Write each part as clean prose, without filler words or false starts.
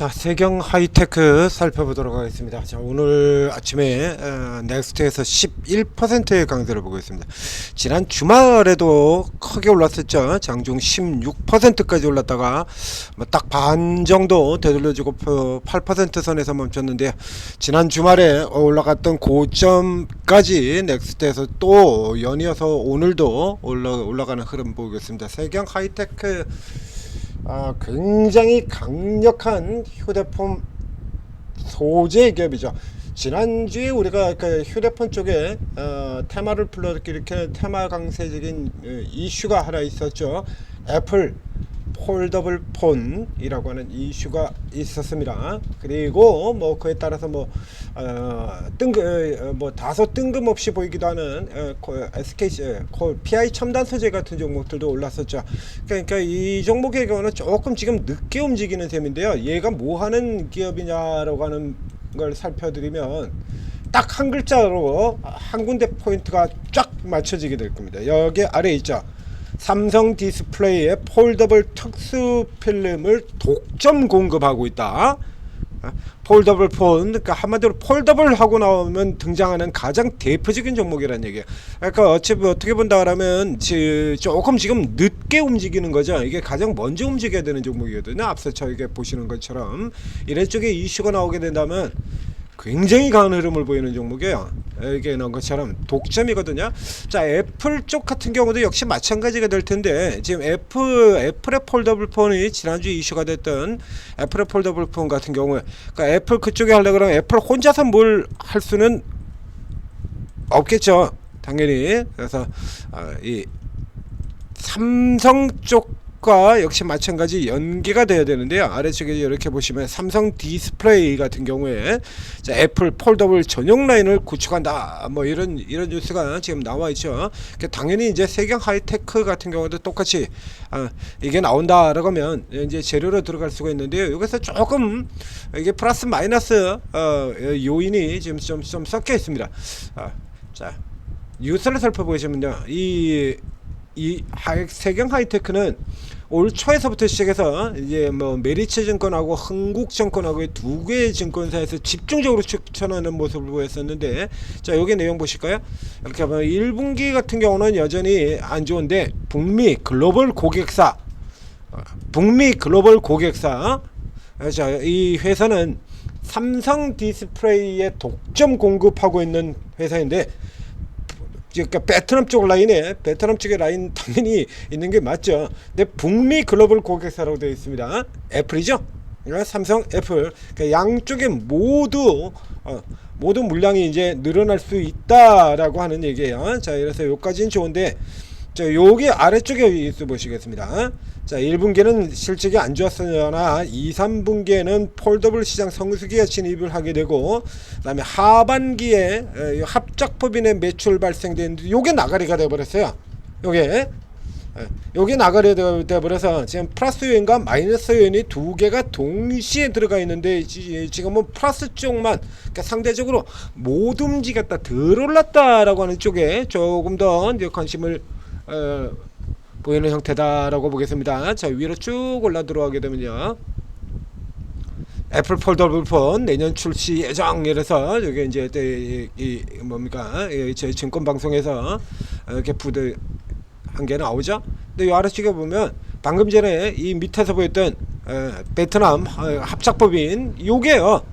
자, 세경 하이테크 살펴보도록 하겠습니다. 자, 오늘 아침에 넥스트에서 11%의 강세를 보고 있습니다. 지난 주말에도 크게 올랐었죠. 장중 16%까지 올랐다가 딱 반 정도 되돌려주고 8% 선에서 멈췄는데, 지난 주말에 올라갔던 고점까지 넥스트에서 또 연이어서 오늘도 올라가는 흐름 보고 있습니다. 세경 하이테크 굉장히 강력한 휴대폰 소재 기업이죠. 지난주에 우리가 그 휴대폰 쪽에 테마를 불러일으키는 테마 강세적인 이슈가 하나 있었죠. 애플 폴더블 폰이라고 하는 이슈가 있었습니다. 그리고 뭐 그에 따라서 다소 뜬금없이 보이기도 하는 SKC PI 첨단 소재 같은 종목들도 올랐었죠. 그러니까 이 종목의 경우는 조금 지금 늦게 움직이는 셈인데요. 얘가 뭐 하는 기업이냐라고 하는 걸 살펴드리면 딱 한 글자로 한 군데 포인트가 쫙 맞춰지게 될 겁니다. 여기 아래 있죠. 삼성 디스플레이의 폴더블 특수 필름을 독점 공급하고 있다. 폴더블 폰, 그러니까 한마디로 폴더블 하고 나오면 등장하는 가장 대표적인 종목이라는 얘기예요. 그러니까 어떻게 본다 그러면 조금 지금 늦게 움직이는 거죠. 이게 가장 먼저 움직여야 되는 종목이거든요. 앞서 저에게 보시는 것처럼 이런 쪽에 이슈가 나오게 된다면 굉장히 강한 흐름을 보이는 종목이에요. 이게 나온 것처럼 독점이거든요. 자, 애플 쪽 같은 경우도 역시 마찬가지가 될 텐데, 지금 애플의 폴더블 폰이 지난주 이슈가 됐던 애플의 폴더블 폰 같은 경우에, 그러니까 애플 그쪽에 하려고 그러면 애플 혼자서 뭘 할 수는 없겠죠. 당연히. 그래서 이 삼성 쪽과 역시 마찬가지 연계가 돼야 되는데요. 아래쪽에 이렇게 보시면 삼성 디스플레이 같은 경우에 자, 애플 폴더블 전용 라인을 구축한다, 뭐 이런 뉴스가 지금 나와 있죠. 당연히 이제 세경 하이테크 같은 경우도 똑같이 이게 나온다라고 하면 이제 재료로 들어갈 수가 있는데요. 여기서 조금 이게 플러스 마이너스 요인이 지금 좀 섞여 있습니다. 자, 뉴스를 살펴보시면요, 이 세경 하이테크는 올 초에서부터 시작해서 이제 뭐 메리츠 증권하고 흥국증권하고 두 개의 증권사에서 집중적으로 추천하는 모습을 보였었는데, 자, 여기 내용 보실까요? 이렇게 보면 1분기 같은 경우는 여전히 안 좋은데 북미 글로벌 고객사 자, 이 회사는 삼성 디스플레이에 독점 공급하고 있는 회사인데, 그러니까 베트남 쪽 라인에, 베트남 쪽의 라인 당연히 있는 게 맞죠. 근데 북미 글로벌 고객사라고 되어 있습니다. 애플이죠. 그러니까 삼성, 애플, 그러니까 양쪽에 모두 물량이 이제 늘어날 수 있다라고 하는 얘기예요. 자, 그래서 여기까지는 좋은데, 자, 여기 아래쪽에 있어 보시겠습니다. 자, 1분기는 실적이 안 좋았으나 2, 3분기에는 폴더블 시장 성수기에 진입을 하게 되고, 그 다음에 하반기에 합작법인의 매출 발생되는데 요게 나가리가 되어버렸어요. 요게 나가리 되어버려서 지금 플러스 요인과 마이너스 요인이 두 개가 동시에 들어가 있는데, 지금은 플러스 쪽만, 그러니까 상대적으로 못 움직였다, 덜 올랐다라고 하는 쪽에 조금 더 관심을 보이는 형태다라고 보겠습니다. 자, 위로 쭉 올라 들어가게 되면요, 애플 폴더블 폰 내년 출시 예정, 이래서 여기 이제 이 뭡니까, 제 증권 방송에서 이렇게 부드 한 개 나오죠. 근데 이 아래쪽에 보면 방금 전에 이 밑에서 보였던 베트남 합작법인 요게요,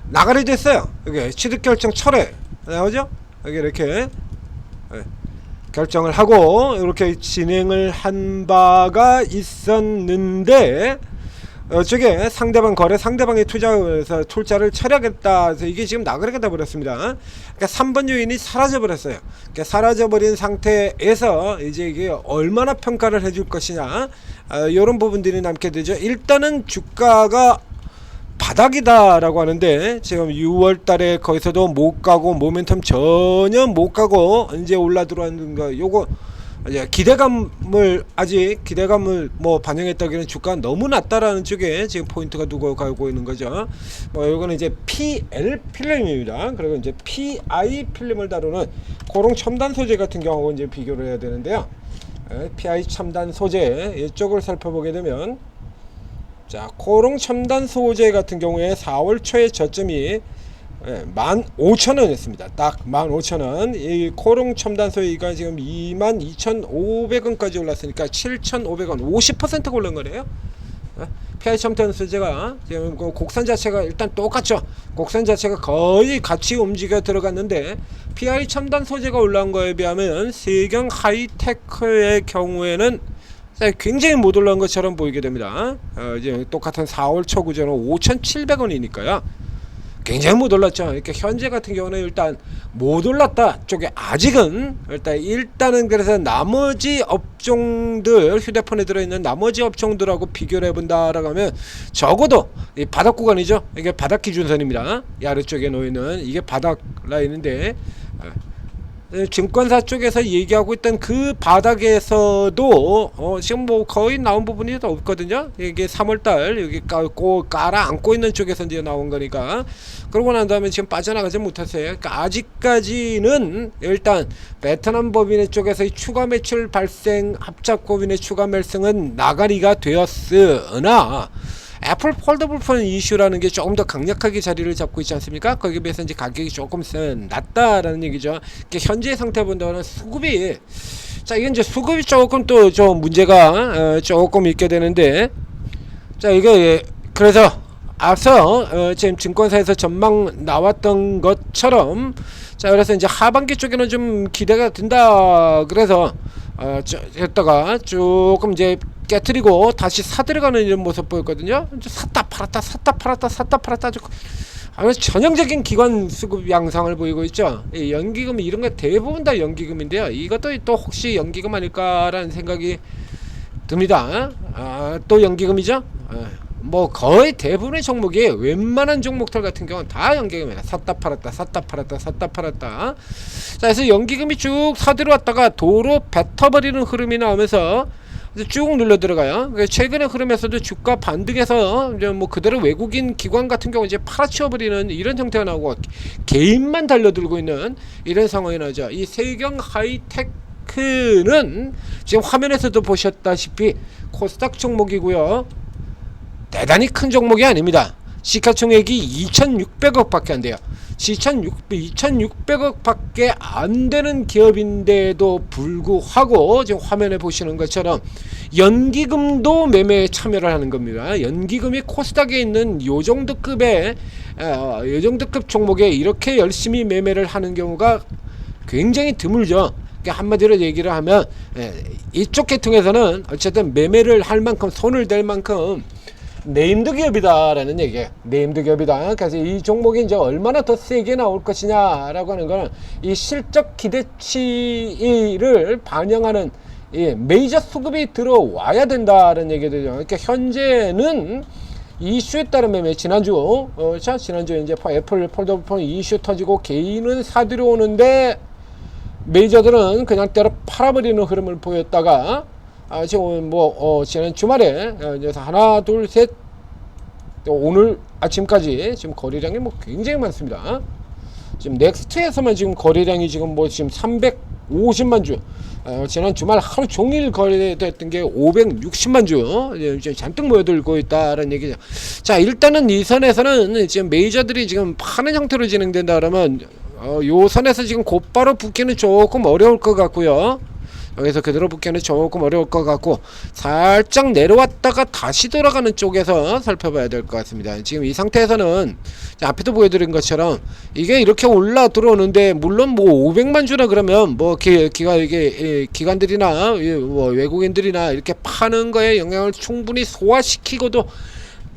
나가리 됐어요. 여기 취득 결정 철회 나오죠. 여기 이렇게 결정을 하고 이렇게 진행을 한 바가 있었는데, 저게 상대방 거래, 상대방의 투자를 처리하겠다 해서 이게 지금 나가리가 돼버렸습니다. 그러니까 3번 요인이 사라져버렸어요. 그러니까 사라져버린 상태에서 이제 이게 얼마나 평가를 해줄 것이냐, 이런 부분들이 남게 되죠. 일단은 주가가 바닥이다라고 하는데, 지금 6월달에 거기서도 못 가고 모멘텀 전혀 못 가고 이제 올라 들어왔는 거, 요거 기대감을 뭐 반영했다기는 주가 너무 낮다라는 쪽에 지금 포인트가 두고 가고 있는 거죠. 뭐 요거는 이제 PL 필름입니다. 그리고 이제 PI 필름을 다루는 고롱 첨단 소재 같은 경우하고 이제 비교를 해야 되는데요. PI 첨단 소재 이쪽을 살펴보게 되면 자, 코롱 첨단 소재 같은 경우에 4월 초에 저점이 15,000원이었습니다. 딱 15,000원. 이 코롱 첨단 소재가 지금 22,500원까지 올랐으니까 7,500원, 50%가 올른 거네요. PI 첨단 소재가 지금 그 곡선 자체가 일단 똑같죠. 곡선 자체가 거의 같이 움직여 들어갔는데 PI 첨단 소재가 올라온 거에 비하면 세경 하이테크의 경우에는 굉장히 못 올라온 것처럼 보이게 됩니다. 이제 똑같은 4월 초 구조는 5,700원이니까요. 굉장히 못 올랐죠. 이렇게 현재 같은 경우는 일단 못 올랐다 쪽에 아직은 일단은 그래서 나머지 업종들, 휴대폰에 들어있는 나머지 업종들하고 비교를 해본다라고 하면 적어도 이 바닥 구간이죠. 이게 바닥 기준선입니다. 이 아래쪽에 놓이는 이게 바닥 라인인데 증권사 쪽에서 얘기하고 있던 그 바닥에서도 지금 뭐 거의 나온 부분이 없거든요. 이게 3월달 여기 깔아 안고 있는 쪽에서 이제 나온 거니까. 그러고 난 다음에 지금 빠져나가지 못했어요. 그러니까 아직까지는 일단 베트남 법인의 쪽에서 이 추가 매출 발생, 합작 법인의 추가 발생은 나가리가 되었으나 애플 폴더블 폰 이슈라는 게 조금 더 강력하게 자리를 잡고 있지 않습니까? 거기에 비해서 이제 가격이 조금 낮다라는 얘기죠. 현재 상태 본다면 수급이, 자, 이건 이제 수급이 조금 또 좀 문제가 조금 있게 되는데, 자, 이게 그래서 앞서 지금 증권사에서 전망 나왔던 것처럼, 자, 그래서 이제 하반기 쪽에는 좀 기대가 된다. 그래서 했다가 조금 이제 깨트리고 다시 사들어가는 이런 모습 보였거든요. 샀다 팔았다 샀다 팔았다 샀다 팔았다 아주 전형적인 기관 수급 양상을 보이고 있죠. 이 연기금 이런 거 대부분 다 연기금인데요. 이것도 또 혹시 연기금 아닐까라는 생각이 듭니다. 또 연기금이죠. 뭐 거의 대부분의 종목이 웬만한 종목들 같은 경우는 다 연기금이에요. 샀다 팔았다 샀다 팔았다 샀다 팔았다. 자, 그래서 연기금이 쭉 사들어왔다가 도로 뱉어버리는 흐름이 나오면서 쭉 눌러 들어가요. 최근의 흐름에서도 주가 반등해서 이제 뭐 그대로 외국인 기관 같은 경우 이제 팔아치워버리는 이런 형태가 나오고 개인만 달려들고 있는 이런 상황이 나죠. 이 세경 하이테크는 지금 화면에서도 보셨다시피 코스닥 종목이고요. 대단히 큰 종목이 아닙니다. 시가총액이 2,600억 밖에 안 돼요. 2,600억 밖에 안 되는 기업인데도 불구하고 지금 화면에 보시는 것처럼 연기금도 매매에 참여를 하는 겁니다. 연기금이 코스닥에 있는 요 정도급의 요 정도급 종목에 이렇게 열심히 매매를 하는 경우가 굉장히 드물죠. 그러니까 한마디로 얘기를 하면 이쪽 계통에서는 어쨌든 매매를 할 만큼 손을 댈 만큼 네임드 기업이다라는 얘기예요. 네임드 기업이다. 그래서 이 종목이 이제 얼마나 더 세게 나올 것이냐라고 하는 거는 이 실적 기대치를 반영하는 이 메이저 수급이 들어와야 된다는 얘기들이죠. 그러니까 현재는 이슈에 따른 매매 지난주에 이제 애플 폴더폰 이슈 터지고 개인은 사들여오는데 메이저들은 그냥 때려 팔아버리는 흐름을 보였다가 지금 지난 주말에 하나 둘 셋 오늘 아침까지 지금 거래량이 굉장히 많습니다. 지금 넥스트에서만 지금 거래량이 지금 지금 350만 주, 지난 주말 하루 종일 거래됐던 게 560만 주 이제 잔뜩 모여들고 있다라는 얘기죠. 자, 일단은 이 선에서는 지금 메이저들이 지금 파는 형태로 진행된다 그러면 요 선에서 지금 곧바로 붙기는 조금 어려울 것 같고요. 여기서 그대로 붙기는 조금 어려울 것 같고 살짝 내려왔다가 다시 돌아가는 쪽에서 살펴봐야 될 것 같습니다. 지금 이 상태에서는 앞에도 보여드린 것처럼 이게 이렇게 올라 들어오는데 물론 500만 주나 그러면 기관들이나 외국인들이나 이렇게 파는 거에 영향을 충분히 소화시키고도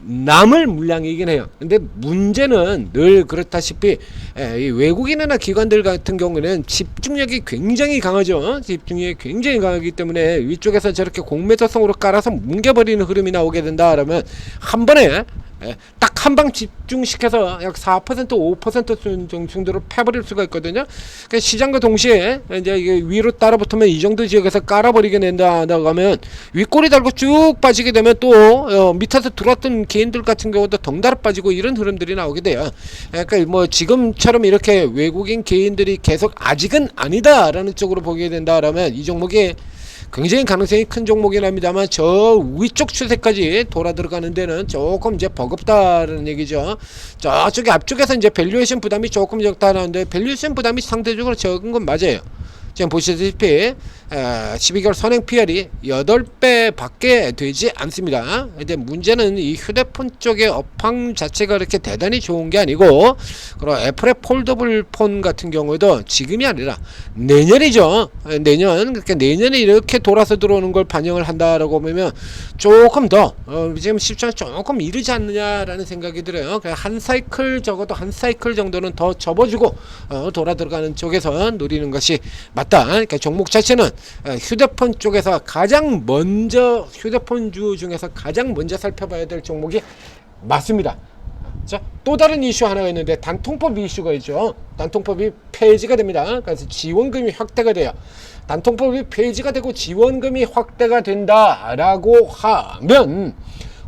남을 물량이긴 해요. 근데 문제는 늘 그렇다시피 이 외국인이나 기관들 같은 경우는 집중력이 굉장히 강하죠. 집중력이 굉장히 강하기 때문에 위쪽에서 저렇게 공매도성으로 깔아서 뭉개버리는 흐름이 나오게 된다 그러면 한 번에 딱 한 방 집중시켜서 약 4% 5% 정도로 패버릴 수가 있거든요. 그러니까 시장과 동시에 이제 이게 위로 따라붙으면 이 정도 지역에서 깔아버리게 된다고 하면 윗꼬리 달고 쭉 빠지게 되면 또 밑에서 들어왔던 개인들 같은 경우도 덩달아 빠지고 이런 흐름들이 나오게 돼요. 그러니까 지금처럼 이렇게 외국인 개인들이 계속 아직은 아니다라는 쪽으로 보게 된다라면 이 종목이 굉장히 가능성이 큰 종목이긴 합니다만 저 위쪽 추세까지 돌아 들어가는 데는 조금 이제 버겁다는 얘기죠. 저쪽에 앞쪽에서 이제 밸류에이션 부담이 조금 적다라는데 밸류에이션 부담이 상대적으로 적은 건 맞아요. 지금 보시다시피 12개월 선행 PR이 8배 밖에 되지 않습니다. 근데 문제는 이 휴대폰 쪽의 업황 자체가 그렇게 대단히 좋은 게 아니고, 그리고 애플의 폴더블 폰 같은 경우에도 지금이 아니라 내년이죠. 내년, 그러니까 내년에 이렇게 돌아서 들어오는 걸 반영을 한다라고 보면 조금 더 지금 시점이 조금 이르지 않느냐라는 생각이 들어요. 한 사이클, 적어도 한 사이클 정도는 더 접어주고 돌아 들어가는 쪽에서 노리는 것이 맞다. 그러니까 종목 자체는 휴대폰 쪽에서 가장 먼저, 휴대폰주 중에서 가장 먼저 살펴봐야 될 종목이 맞습니다. 자, 또 다른 이슈 하나가 있는데 단통법 이슈가 있죠. 단통법이 폐지가 됩니다. 그래서 지원금이 확대가 돼요. 단통법이 폐지가 되고 지원금이 확대가 된다라고 하면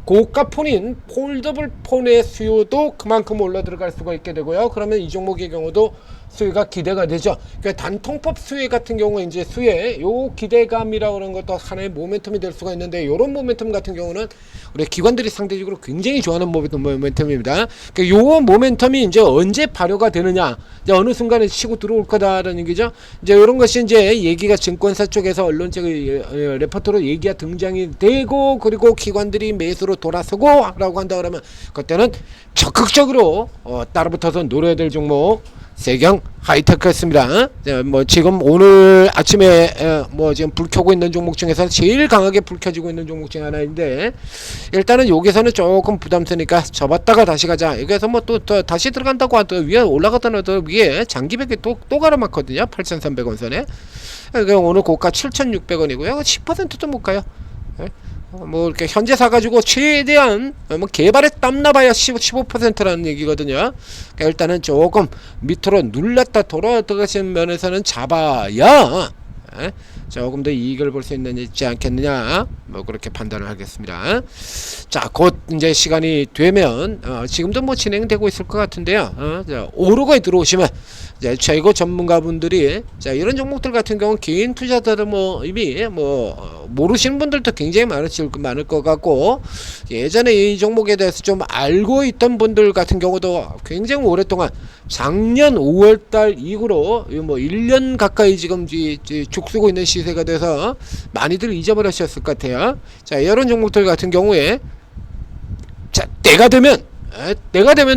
고가 폰인 폴더블 폰의 수요도 그만큼 올라 들어갈 수가 있게 되고요. 그러면 이 종목의 경우도 수요가 기대가 되죠. 그러니까 단통법 수요 같은 경우 이제 수요에 요 기대감이라고 하는 것도 하나의 모멘텀이 될 수가 있는데, 요런 모멘텀 같은 경우는 우리 기관들이 상대적으로 굉장히 좋아하는 모멘텀입니다. 그러니까 요 모멘텀이 이제 언제 발효가 되느냐, 이제 어느 순간에 치고 들어올 거다라는 얘기죠. 이제 이런 것이 이제 얘기가 증권사 쪽에서 언론적 레포트로 얘기가 등장이 되고, 그리고 기관들이 매수로 돌아서고 라고 한다 그러면 그때는 적극적으로 따라붙어서 노려야 될 종목 세경 하이테크였습니다. 뭐 지금 오늘 아침에 뭐 지금 불 켜고 있는 종목 중에서 제일 강하게 불 켜지고 있는 종목 중에 하나인데, 일단은 여기서는 조금 부담스니까 접었다가 다시 가자. 여기서 뭐 또 다시 들어간다고 하더 위에 올라갔다가 위에 장기백이 또 가라맞거든요. 8,300원 선에. 그러니까 오늘 고가 7,600원이고요. 10%도 못 가요. 뭐 이렇게 현재 사가지고 최대한 뭐 개발에 땀나봐야 15%라는 얘기거든요. 그러니까 일단은 조금 밑으로 눌렀다 돌아 들어가시는 면에서는 잡아야 조금 더 이익을 볼 수 있지 않겠느냐, 뭐 그렇게 판단을 하겠습니다. 자, 곧 이제 시간이 되면 지금도 뭐 진행되고 있을 것 같은데요. 자, 오르고에 들어오시면 이제 최고 전문가분들이, 자, 이런 종목들 같은 경우는 개인 투자자들 뭐 이미 뭐 모르시는 분들도 굉장히 많을 것 같고, 예전에 이 종목에 대해서 좀 알고 있던 분들 같은 경우도 굉장히 오랫동안 작년 5월달 이후로 뭐 1년 가까이 지금 죽쓰고 있는 시세가 돼서 많이들 잊어버리셨을 것 같아요. 자, 이런 종목들 같은 경우에 자, 때가 되면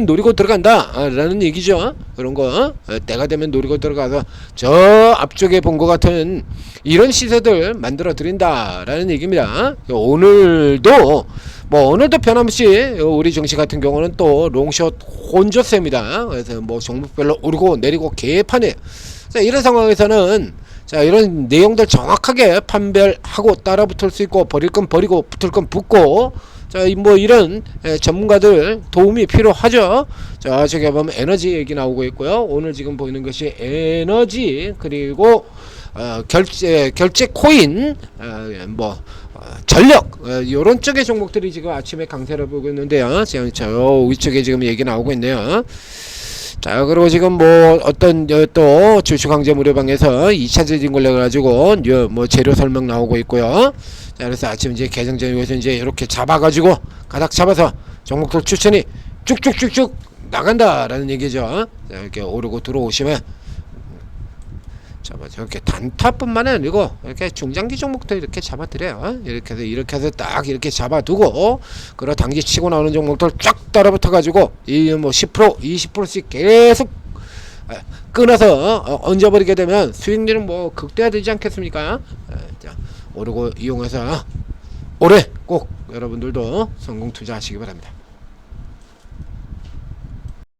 노리고 들어간다 라는 얘기죠. 그런 거 때가 되면 노리고 들어가서 저 앞쪽에 본 것 같은 이런 시세들 만들어 드린다 라는 얘기입니다. 오늘도 변함없이 우리 증시 같은 경우는 또 롱숏 혼조세입니다. 그래서 뭐 종목별로 오르고 내리고 개판이에요. 자, 이런 상황에서는 자, 이런 내용들 정확하게 판별하고 따라붙을 수 있고, 버릴 건 버리고 붙을 건 붙고, 자, 뭐 이런 전문가들 도움이 필요하죠. 자, 저기 보면 에너지 얘기 나오고 있고요. 오늘 지금 보이는 것이 에너지, 그리고 결제 코인, 전력, 요런 쪽의 종목들이 지금 아침에 강세를 보고 있는데요. 지금 저 위쪽에 지금 얘기 나오고 있네요. 자, 그리고 지금 뭐 어떤 또 주식황제 무료방에서 2차 재진 걸려 가지고 뭐 재료 설명 나오고 있고요. 자, 그래서 아침 이제 개정 전후에서 이제 이렇게 잡아가지고 가닥 잡아서 종목들 추천이 쭉쭉쭉쭉 나간다라는 얘기죠. 자, 이렇게 오르고 들어오시면 저렇게 단타뿐만 아니고 이렇게 중장기 종목도 이렇게 잡아드려요. 이렇게 해서 딱 이렇게 잡아두고, 그리고 단기 치고 나오는 종목들 쫙 따라붙어 가지고 이 뭐 10% 20%씩 계속 끊어서 얹어버리게 되면 수익률은 뭐 극대화되지 않겠습니까? 자, 오르고 이용해서 올해 꼭 여러분들도 성공 투자하시기 바랍니다.